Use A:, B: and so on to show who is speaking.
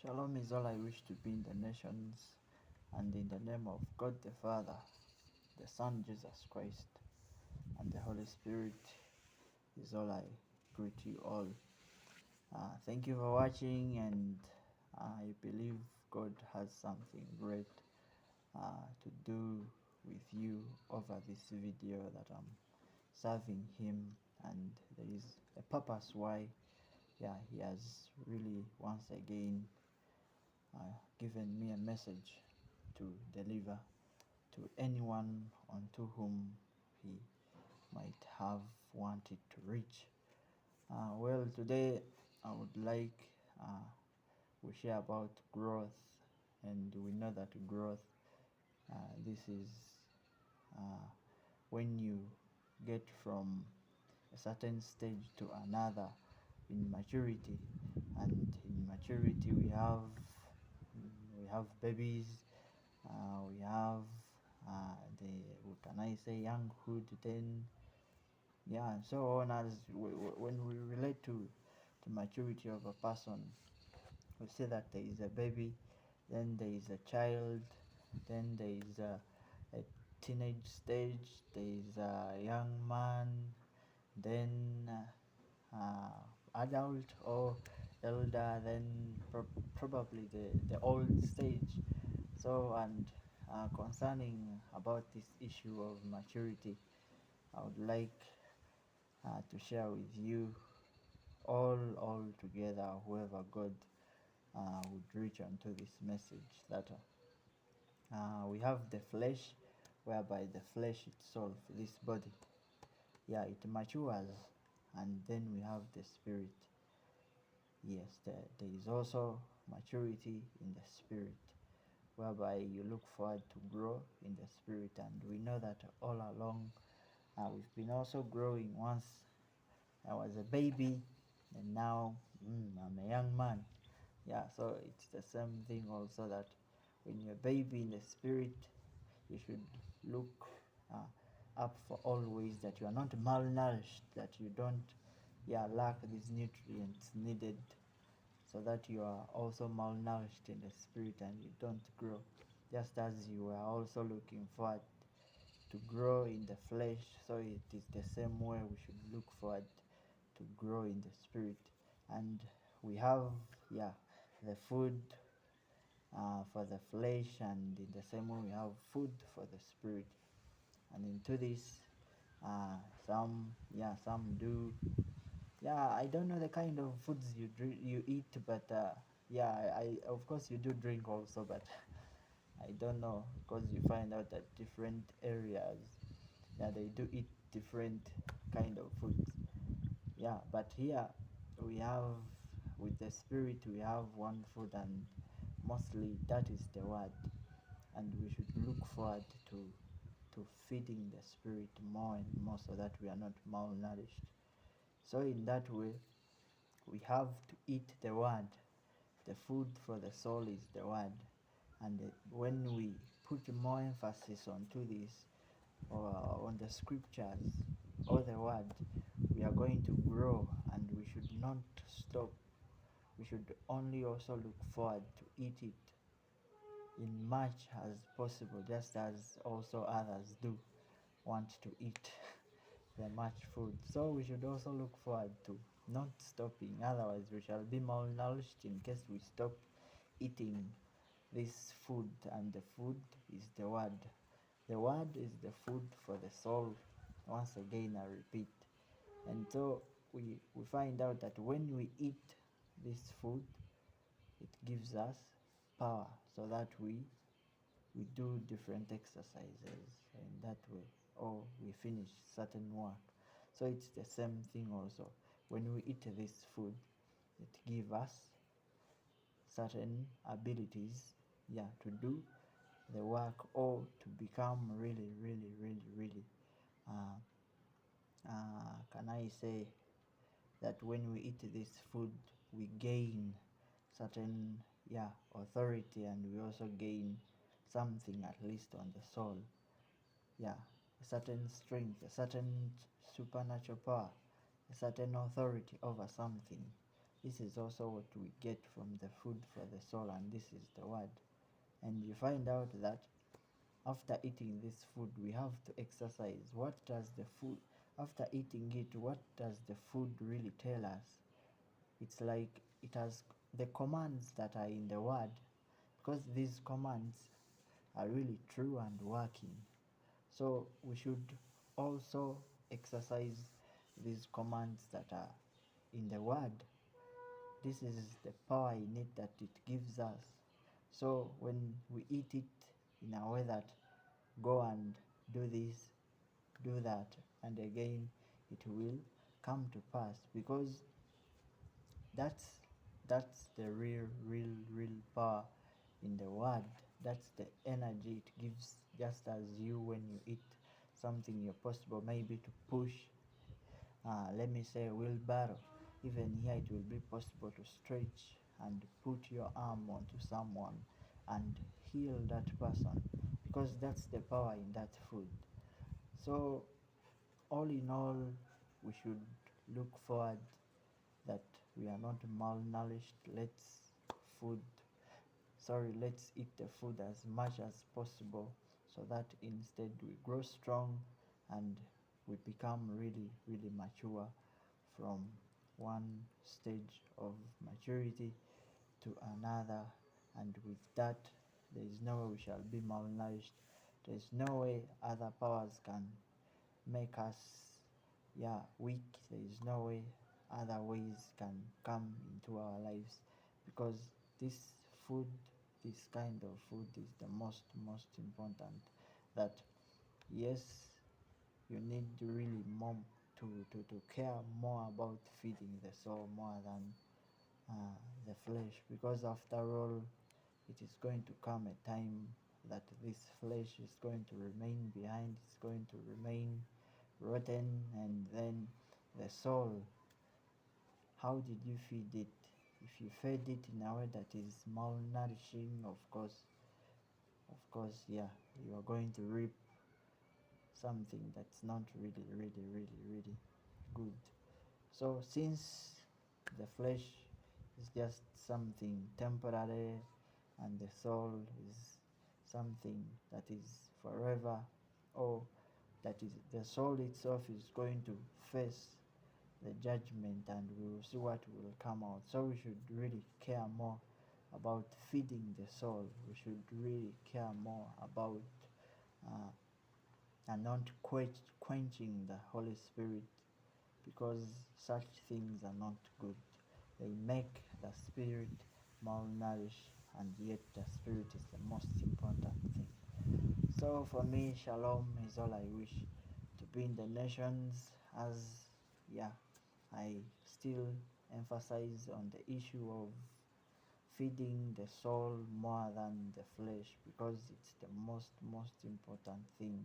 A: Shalom is all I wish to be in the nations, and in the name of God the Father, the Son Jesus Christ, and the Holy Spirit is all I greet you all. Thank you for watching, and I believe God has something great to do with you over this video that I'm serving Him, and there is a purpose why He has really once again given me a message to deliver to anyone unto whom He might have wanted to reach. Well, today I would like we share about growth, and we know that growth, this is when you get from a certain stage to another in maturity. And in maturity we have babies, we have the, what can I say, younghood, then and so on. As when we relate to the maturity of a person, we say that there is a baby, then there is a child, then there is a teenage stage, there is a young man, then adult or elder, then probably the old stage. So, and concerning about this issue of maturity, I would like to share with you all together, whoever God would reach unto this message, that we have the flesh, whereby the flesh itself, this body, it matures, and then we have the spirit. Yes, there is also maturity in the spirit, whereby you look forward to grow in the spirit. And we know that all along we've been also growing. Once I was a baby, and now I'm a young man. So it's the same thing also, that when you're a baby in the spirit, you should look up for all ways that you are not malnourished, that you don't lack these nutrients needed, so that you are also malnourished in the spirit and you don't grow, just as you are also looking forward to grow in the flesh. So it is the same way we should look forward to grow in the spirit. And we have the food for the flesh, and in the same way we have food for the spirit. And into this, some do, I don't know the kind of foods you eat, but I of course you do drink also, but I don't know, because you find out that different areas, they do eat different kind of foods. But here we have, with the spirit, we have one food, and mostly that is the word. And we should look forward to feeding the spirit more and more, so that we are not malnourished. So in that way, we have to eat the word. The food for the soul is the word. And when we put more emphasis onto this, or on the scriptures or the word, we are going to grow, and we should not stop. We should only also look forward to eat it in much as possible, just as also others do want to eat the much food. So we should also look forward to not stopping, otherwise we shall be malnourished in case we stop eating this food. And the food is the word. The word is the food for the soul. Once again I repeat. And so we find out that when we eat this food, it gives us power, so that we do different exercises in that way, or we finish certain work. So it's the same thing also. When we eat this food, it gives us certain abilities to do the work, or to become really can I say that when we eat this food, we gain certain authority, and we also gain something, at least on the soul, a certain strength, a certain supernatural power, a certain authority over something. This is also what we get from the food for the soul, and this is the word. And you find out that after eating this food, we have to exercise. What does the food, after eating it, what does the food really tell us? It's like it has the commands that are in the word, because these commands are really true and working. So we should also exercise these commands that are in the word. This is the power in it that it gives us. So when we eat it in a way that go and do this, do that, and again it will come to pass, because that's that's the real power in the word. That's the energy it gives. Just as you, when you eat something, you're possible maybe to push, let me say, a wheelbarrow. Even here it will be possible to stretch and put your arm onto someone and heal that person, because that's the power in that food. So all in all, we should look forward that we are not malnourished. Food let's eat the food as much as possible, so that instead we grow strong and we become really mature from one stage of maturity to another. And with that, there is no way we shall be malnourished. There is no way other powers can make us, weak. There is no way other ways can come into our lives, because this food, this kind of food, is the most important. That, yes, you need to really more to care more about feeding the soul more than the flesh, because after all, it is going to come a time that this flesh is going to remain behind. It's going to remain rotten. And then the soul, how did you feed it? If you fed it in a way that is malnourishing, of course, yeah, you are going to reap something that's not really good. So since the flesh is just something temporary, and the soul is something that is forever, or that is the soul itself is going to face the judgment, and we will see what will come out. So we should really care more about feeding the soul. We should really care more about uh, and not quenching the Holy Spirit, because such things are not good. They make the spirit malnourished, and yet the spirit is the most important thing. So for me, shalom is all I wish to be in the nations, as, yeah, I still emphasize on the issue of feeding the soul more than the flesh, because it's the most important thing